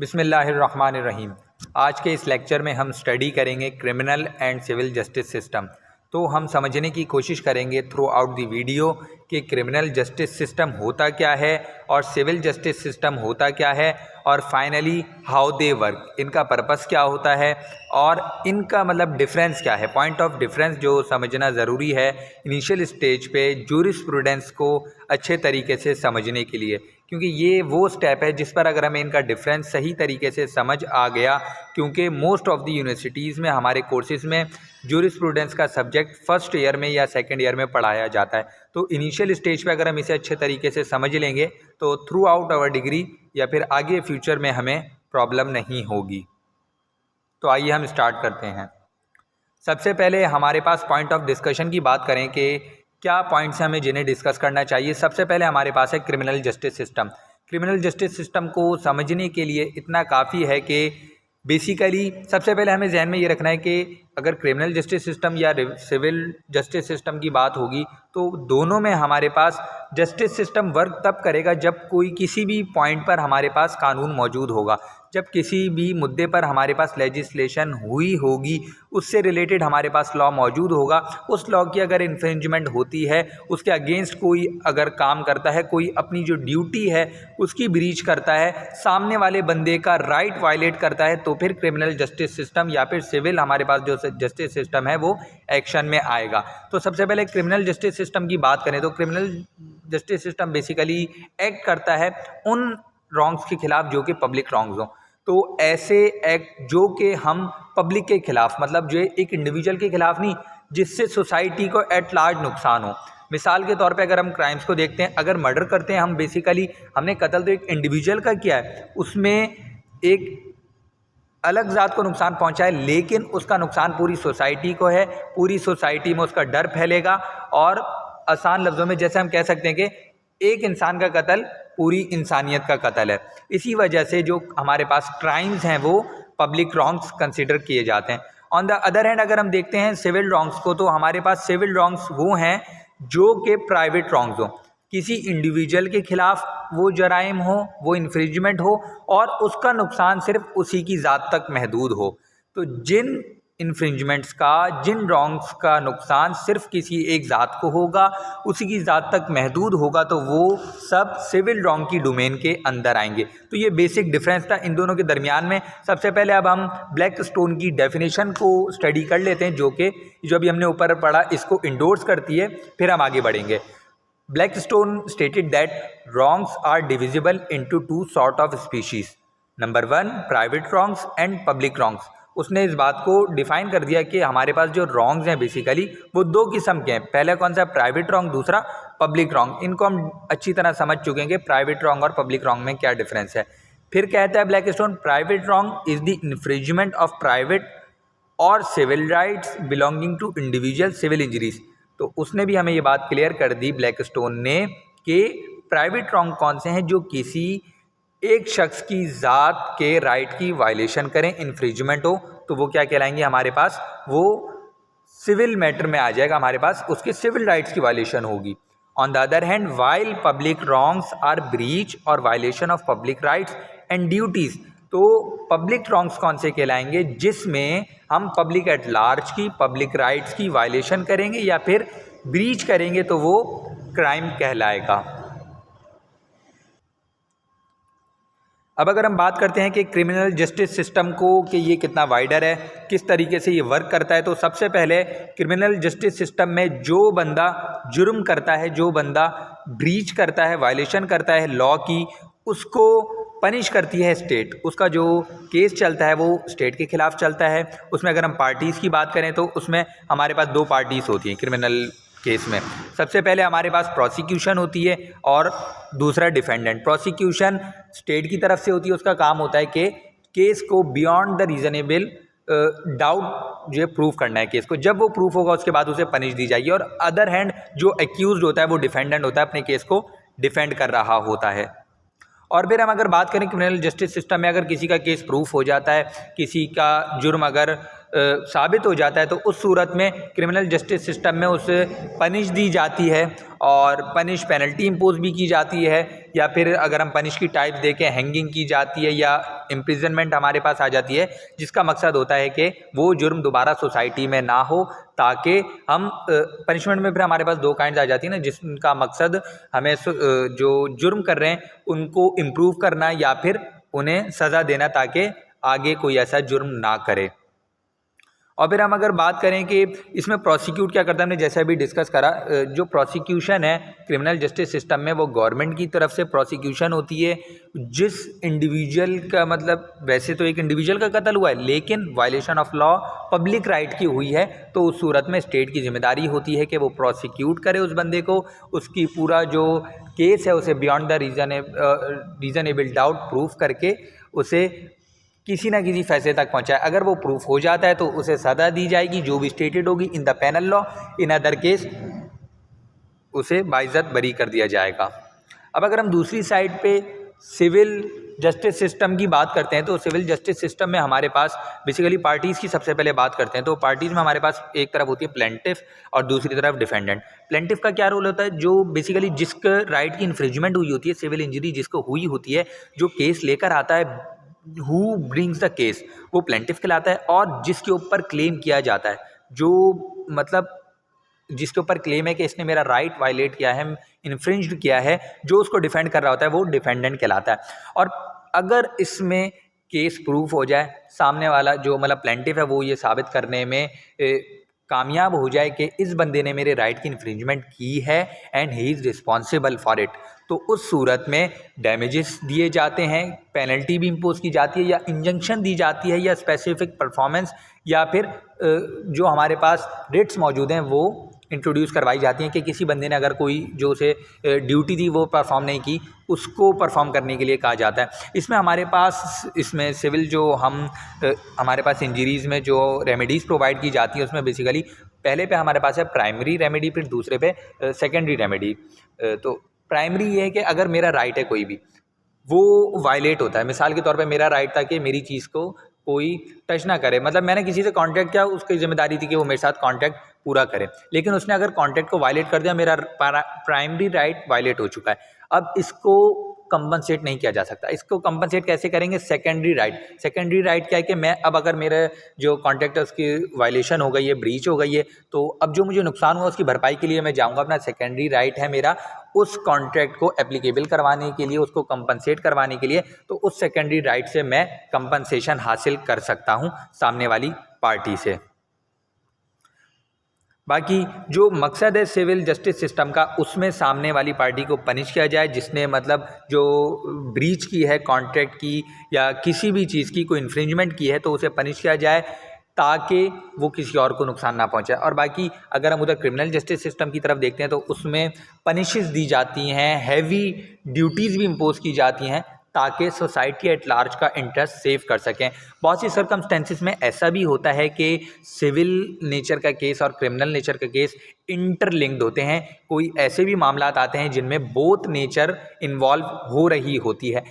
बिस्मिल्लाहिर्रहमानिर्रहीम। आज के इस लेक्चर में हम स्टडी करेंगे criminal and civil justice system. तो हम समझने की कोशिश करेंगे थ्रू आउट द वीडियो कि क्रिमिनल जस्टिस सिस्टम होता क्या है और सिविल जस्टिस सिस्टम होता क्या है और फाइनली हाउ दे वर्क, इनका पर्पस क्या होता है और इनका मतलब डिफरेंस क्या है, पॉइंट ऑफ डिफरेंस जो समझना ज़रूरी है इनिशियल स्टेज पे जूरिस्प्रूडेंस को अच्छे तरीके से समझने के लिए, क्योंकि ये वो स्टेप है जिस पर अगर हमें इनका डिफरेंस सही तरीके से समझ आ गया, क्योंकि मोस्ट ऑफ द यूनिवर्सिटीज़ में हमारे कोर्सेज़ में जूरिस्प्रूडेंस का सब्जेक्ट फर्स्ट ईयर में या सेकंड ईयर में पढ़ाया जाता है। तो इनिशियल स्टेज पे अगर हम इसे अच्छे तरीके से समझ लेंगे तो थ्रू आउट आवर डिग्री या फिर आगे फ्यूचर में हमें प्रॉब्लम नहीं होगी। तो आइए हम स्टार्ट करते हैं। सबसे पहले हमारे पास पॉइंट ऑफ डिस्कशन की बात करें कि क्या पॉइंट्स हैं हमें जिन्हें डिस्कस करना चाहिए। सबसे पहले हमारे पास है criminal justice system. Criminal justice system को समझने के लिए इतना काफ़ी है कि बेसिकली सबसे पहले हमें जहन में ये रखना है कि अगर क्रिमिनल जस्टिस सिस्टम या सिविल जस्टिस सिस्टम की बात होगी तो दोनों में हमारे पास जस्टिस सिस्टम वर्क तब करेगा जब कोई किसी भी पॉइंट पर हमारे पास कानून मौजूद होगा, जब किसी भी मुद्दे पर हमारे पास लेजिस्लेशन हुई होगी, उससे रिलेटेड हमारे पास लॉ मौजूद होगा। उस लॉ की अगर इन्फ्रिंजमेंट होती है, उसके अगेंस्ट कोई अगर काम करता है, कोई अपनी जो ड्यूटी है उसकी ब्रीच करता है, सामने वाले बंदे का राइट वायलेट करता है, तो फिर क्रिमिनल जस्टिस सिस्टम या फिर सिविल हमारे पास जो जस्टिस सिस्टम है वो एक्शन में आएगा। तो सबसे पहले क्रिमिनल जस्टिस सिस्टम की बात करें तो criminal justice system basically act करता है उन रॉन्ग्स के खिलाफ जो कि पब्लिक रॉन्ग्स हों। तो ऐसे एक्ट जो कि हम पब्लिक के खिलाफ, मतलब जो एक इंडिविजुअल के खिलाफ नहीं, जिससे सोसाइटी को एट लार्ज नुकसान हो। मिसाल के तौर पे अगर हम क्राइम्स को देखते हैं, अगर मर्डर करते हैं हम, बेसिकली हमने कत्ल तो एक इंडिविजुअल का किया है, उसमें एक अलग ज़ात को नुकसान पहुंचा है, लेकिन उसका नुकसान पूरी सोसाइटी को है, पूरी सोसाइटी में उसका डर फैलेगा और आसान लफ्ज़ों में जैसे हम कह सकते हैं कि एक इंसान का कत्ल पूरी इंसानियत का कत्ल है। इसी वजह से जो हमारे पास क्राइम्स हैं वो पब्लिक रॉन्ग्स कंसिडर किए जाते हैं। ऑन द अदर हैंड अगर हम देखते हैं सिविल रॉन्ग्स को, तो हमारे पास सिविल रॉन्ग्स वो हैं जो कि प्राइवेट रॉन्ग्स हों, किसी इंडिविजुअल के खिलाफ वो जराइम हो, वो इन्फ्रिंजमेंट हो और उसका नुकसान सिर्फ उसी की ज़ात तक महदूद हो। तो जिन इन्फ्रिंजमेंट्स का, जिन रॉन्ग्स का नुकसान सिर्फ किसी एक ज़ात को होगा, उसी की ज़ात तक महदूद होगा, तो वो सब सिविल रॉन्ग की डोमेन के अंदर आएंगे। तो ये बेसिक डिफरेंस था इन दोनों के दरमियान में। सबसे पहले अब हम ब्लैक स्टोन की डेफिनेशन को स्टडी कर लेते हैं, जो अभी हमने ऊपर पढ़ा इसको इंडोर्स करती है, फिर हम आगे बढ़ेंगे। Blackstone stated that wrongs are divisible into two sort of species. Number 1 private wrongs and public wrongs. उसने इस बात को डिफाइन कर दिया कि हमारे पास जो रॉन्ग्स हैं बेसिकली वो दो किस्म के हैं। पहला कौन सा, प्राइवेट रॉन्ग, दूसरा पब्लिक रॉन्ग। इनको हम अच्छी तरह समझ चुके हैं कि प्राइवेट रॉन्ग और पब्लिक रॉन्ग में क्या डिफरेंस है। फिर कहता है Blackstone, private wrong is the infringement of private और civil rights belonging to individual civil injuries. तो उसने भी हमें ये बात क्लियर कर दी ब्लैकस्टोन ने कि प्राइवेट रॉन्ग कौन से हैं जो किसी एक शख्स की ज़ात के राइट की वायलेशन करें, इन्फ्रिंजमेंट हो, तो वो क्या कहलाएंगे हमारे पास, वो सिविल मैटर में आ जाएगा, हमारे पास उसके सिविल राइट्स की वायलेशन होगी। On the other hand while public wrongs are breach और violation of public rights and duties. तो पब्लिक रॉन्ग्स कौन से कहलाएंगे, जिसमें हम पब्लिक एट लार्ज की, पब्लिक राइट्स की वायलेशन करेंगे या फिर ब्रीच करेंगे, तो वो क्राइम कहलाएगा। अब अगर हम बात करते हैं कि क्रिमिनल जस्टिस सिस्टम को कि ये कितना वाइडर है, किस तरीके से ये वर्क करता है, तो सबसे पहले क्रिमिनल जस्टिस सिस्टम में जो बंदा जुर्म करता है, जो बंदा ब्रीच करता है, वायलेशन करता है लॉ की, उसको पनिश करती है स्टेट। उसका जो केस चलता है वो स्टेट के खिलाफ चलता है। उसमें अगर हम पार्टीज़ की बात करें तो उसमें हमारे पास दो पार्टीज़ होती हैं क्रिमिनल केस में। सबसे पहले हमारे पास प्रोसिक्यूशन होती है और दूसरा डिफेंडेंट। प्रोसिक्यूशन स्टेट की तरफ से होती है, उसका काम होता है कि केस को बियॉन्ड द रीज़नेबल डाउट जो है प्रूव करना है केस को। जब वो प्रूफ होगा उसके बाद उसे पनिश दी जाएगी। और अदर हैंड जो एक्यूज्ड होता है वो डिफेंडेंट होता है, अपने केस को डिफेंड कर रहा होता है। और फिर हम अगर बात करें क्रिमिनल जस्टिस सिस्टम में, अगर किसी का केस प्रूफ हो जाता है, किसी का जुर्म अगर साबित हो जाता है तो उस सूरत में क्रिमिनल जस्टिस सिस्टम में उसे पनिश दी जाती है और पेनल्टी इम्पोज भी की जाती है, या फिर अगर हम पनिश की टाइप देखें हैंगिंग की जाती है या इम्प्रिजनमेंट हमारे पास आ जाती है, जिसका मकसद होता है कि वो जुर्म दोबारा सोसाइटी में ना हो, ताकि हम पनिशमेंट में फिर हमारे पास दो काइंड आ जाती है ना, जिसका मकसद हमें जो जुर्म कर रहे हैं उनको इम्प्रूव करना या फिर उन्हें सज़ा देना ताकि आगे कोई ऐसा जुर्म ना करे। और फिर हम अगर बात करें कि इसमें प्रोसिक्यूट क्या करता है, हमने जैसा भी डिस्कस करा, जो प्रोसिक्यूशन है क्रिमिनल जस्टिस सिस्टम में वो गवर्नमेंट की तरफ से प्रोसिक्यूशन होती है। जिस इंडिविजुअल का, मतलब वैसे तो एक इंडिविजुअल का कत्ल हुआ है लेकिन violation of law public right की हुई है, तो उस सूरत में स्टेट की जिम्मेदारी होती है कि वो प्रोसिक्यूट करे उस बंदे को, उसकी पूरा जो केस है उसे beyond the reasonable doubt proof करके उसे किसी ना किसी फैसले तक पहुंचाए। अगर वो प्रूफ हो जाता है तो उसे सज़ा दी जाएगी जो भी स्टेटेड होगी in the penal law, in other case उसे बाइज्जत बरी कर दिया जाएगा। अब अगर हम दूसरी साइड पे सिविल जस्टिस सिस्टम की बात करते हैं तो सिविल जस्टिस सिस्टम में हमारे पास बेसिकली पार्टीज़ की सबसे पहले बात करते हैं। तो पार्टीज़ में हमारे पास एक तरफ होती है प्लेंटिफ और दूसरी तरफ डिफेंडेंट। प्लेंटिफ का क्या रोल होता है, जो बेसिकली जिसका राइट की इन्फ्रिंजमेंट हुई होती है, सिविल इंजरी जिसको हुई होती है, जो केस लेकर आता है, हु ब्रिंग्स द केस, वो प्लेंटिफ कहलाता है। और जिसके ऊपर क्लेम किया जाता है, जो मतलब जिसके ऊपर क्लेम है कि इसने मेरा राइट वायलेट किया है, इन्फ्रिंज्ड किया है, जो उसको डिफेंड कर रहा होता है वो डिफेंडेंट कहलाता है। और अगर इसमें केस प्रूफ हो जाए, सामने वाला जो मतलब प्लेंटिफ है वो ये साबित करने में कामयाब हो जाए कि इस बंदे ने मेरे राइट की इन्फ्रिंजमेंट की है and he is responsible for it, तो उस सूरत में डैमेजेस दिए जाते हैं, पेनल्टी भी इम्पोज की जाती है या इंजंक्शन दी जाती है या स्पेसिफिक परफॉर्मेंस, या फिर जो हमारे पास रेट्स मौजूद हैं वो इंट्रोड्यूस करवाई जाती हैं कि किसी बंदे ने अगर कोई जो उसे ड्यूटी थी वो परफॉर्म नहीं की, उसको परफॉर्म करने के लिए कहा जाता है। इसमें हमारे पास इसमें सिविल जो हमारे पास इंजरीज़ में जो रेमेडीज़ प्रोवाइड की जाती है उसमें बेसिकली पहले पे हमारे पास है प्राइमरी रेमेडी, फिर दूसरे पे सेकेंडरी रेमेडी। तो प्राइमरी ये है कि अगर मेरा राइट है कोई भी, वो वायलेट होता है, मिसाल के तौर पे मेरा राइट था कि मेरी चीज़ को कोई टच ना करे, मतलब मैंने किसी से कांटेक्ट किया, उसकी जिम्मेदारी थी कि वो मेरे साथ कांटेक्ट पूरा करे, लेकिन उसने अगर कांटेक्ट को वायलेट कर दिया, मेरा प्राइमरी राइट वायलेट हो चुका है। अब इसको कंपनसेट नहीं किया जा सकता। इसको कंपनसेट कैसे करेंगे, सेकेंडरी राइट क्या है कि मैं अब अगर मेरे जो कॉन्ट्रैक्ट है उसकी वायलेशन हो गई है, ब्रीच हो गई है, तो अब जो मुझे नुकसान हुआ उसकी भरपाई के लिए मैं जाऊंगा, अपना सेकेंडरी राइट है मेरा उस कॉन्ट्रैक्ट को एप्लीकेबल करवाने के लिए, उसको कंपनसेट करवाने के लिए, तो उस सेकेंडरी राइट से मैं कंपनसेशन हासिल कर सकता हूं सामने वाली पार्टी से। बाकी जो मकसद है सिविल जस्टिस सिस्टम का, उसमें सामने वाली पार्टी को पनिश किया जाए जिसने मतलब जो ब्रीच की है कॉन्ट्रैक्ट की या किसी भी चीज़ की कोई इन्फ्रिंजमेंट की है, तो उसे पनिश किया जाए ताकि वो किसी और को नुकसान ना पहुंचाए। और बाकी अगर हम उधर क्रिमिनल जस्टिस सिस्टम की तरफ देखते हैं तो उसमें पनिशेस दी जाती हैं, हैवी ड्यूटीज़ भी इम्पोज की जाती हैं ताकि सोसाइटी एट लार्ज का इंटरेस्ट सेव कर सकें। बहुत सी सर्कमस्टेंसेस में ऐसा भी होता है कि सिविल नेचर का केस और क्रिमिनल नेचर का केस इंटरलिंक्ड होते हैं। कोई ऐसे भी मामलात आते हैं जिनमें बोथ नेचर इन्वॉल्व हो रही होती है,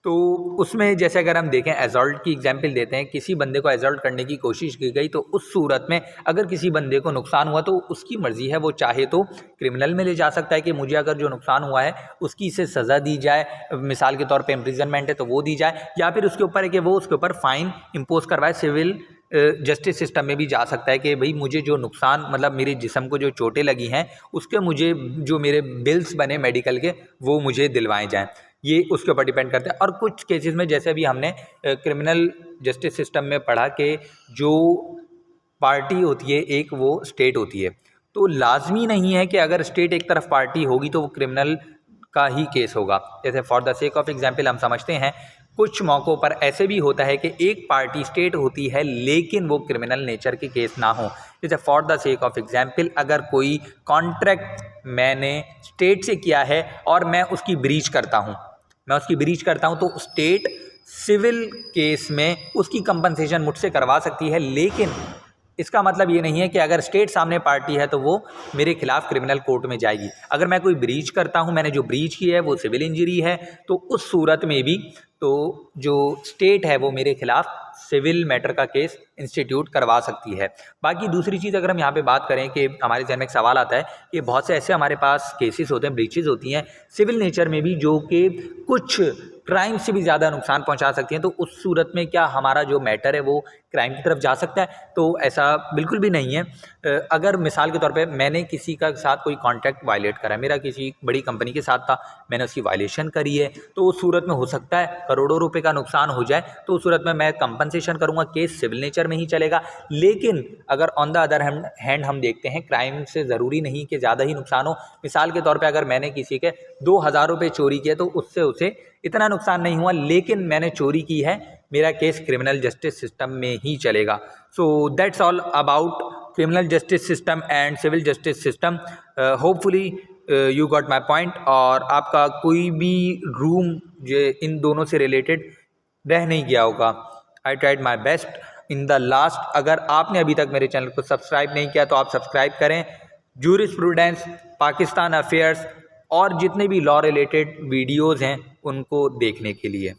तो उसमें जैसे अगर हम देखें एजॉल्ट की एग्जांपल देते हैं, किसी बंदे को एजॉल्ट करने की कोशिश की गई, तो उस सूरत में अगर किसी बंदे को नुकसान हुआ तो उसकी मर्ज़ी है, वो चाहे तो क्रिमिनल में ले जा सकता है कि मुझे अगर जो नुकसान हुआ है उसकी से सज़ा दी जाए, मिसाल के तौर पे इम्प्रिजनमेंट है तो वो दी जाए, या फिर उसके ऊपर है कि वो उसके ऊपर फ़ाइन इम्पोज करवाए। सिविल जस्टिस सिस्टम में भी जा सकता है कि भाई मुझे जो नुकसान मतलब मेरे जिस्म को जो चोटें लगी हैं उसके मुझे जो मेरे बिल्स बने मेडिकल के वो मुझे दिलवाए जाएँ, ये उसके ऊपर डिपेंड करता है। और कुछ केसेस में जैसे भी हमने क्रिमिनल जस्टिस सिस्टम में पढ़ा कि जो पार्टी होती है एक वो स्टेट होती है, तो लाजमी नहीं है कि अगर स्टेट एक तरफ पार्टी होगी तो वो क्रिमिनल का ही केस होगा। जैसे for the sake of example हम समझते हैं कुछ मौक़ों पर ऐसे भी होता है कि एक पार्टी स्टेट होती है लेकिन वो क्रिमिनल नेचर के केस ना हो। जैसे for the sake of example अगर कोई कॉन्ट्रैक्ट मैंने स्टेट से किया है और मैं उसकी ब्रीच करता हूँ तो स्टेट सिविल केस में उसकी कंपनसेशन मुझसे करवा सकती है, लेकिन इसका मतलब ये नहीं है कि अगर स्टेट सामने पार्टी है तो वो मेरे खिलाफ क्रिमिनल कोर्ट में जाएगी। अगर मैं कोई ब्रीच करता हूँ, मैंने जो ब्रीच की है वो सिविल इंजरी है, तो उस सूरत में भी तो जो स्टेट है वो मेरे खिलाफ सिविल मैटर का केस इंस्टीट्यूट करवा सकती है। बाकी दूसरी चीज़ अगर हम यहाँ पे बात करें कि हमारे जहन में एक सवाल आता है कि बहुत से ऐसे हमारे पास केसेस होते हैं, ब्रीचेज होती हैं सिविल नेचर में भी, जो कि कुछ क्राइम से भी ज़्यादा नुकसान पहुंचा सकती हैं। तो उस सूरत में क्या हमारा जो मैटर है वो क्राइम की तरफ जा सकता है? तो ऐसा बिल्कुल भी नहीं है। अगर मिसाल के तौर पे मैंने किसी का साथ कोई कॉन्ट्रैक्ट वायलेट करा है, मेरा किसी बड़ी कंपनी के साथ था, मैंने उसकी वायलेशन करी है, तो उस सूरत में हो सकता है करोड़ों रुपए का नुकसान हो जाए, तो उस सूरत में मैं कंपनसेशन करूँगा, केस सिविल नेचर में ही चलेगा। लेकिन अगर ऑन द अदर हैंड हम देखते हैं, क्राइम से ज़रूरी नहीं कि ज़्यादा ही नुकसान हो। मिसाल के तौर पर अगर मैंने किसी के 2000 रुपये चोरी किए तो उससे उसे इतना नुकसान नहीं हुआ, लेकिन मैंने चोरी की है, मेरा केस क्रिमिनल जस्टिस सिस्टम में ही चलेगा। So that's all about criminal justice system and civil justice system. Hopefully you got my point, और आपका कोई भी रूम जो इन दोनों से रिलेटेड रह नहीं गया होगा। I tried my best in the last. अगर आपने अभी तक मेरे चैनल को सब्सक्राइब नहीं किया तो आप सब्सक्राइब करें। जूरिस्प्रूडेंस, पाकिस्तान अफेयर्स और जितने भी लॉ रिलेटेड वीडियोज़ हैं उनको देखने के लिए।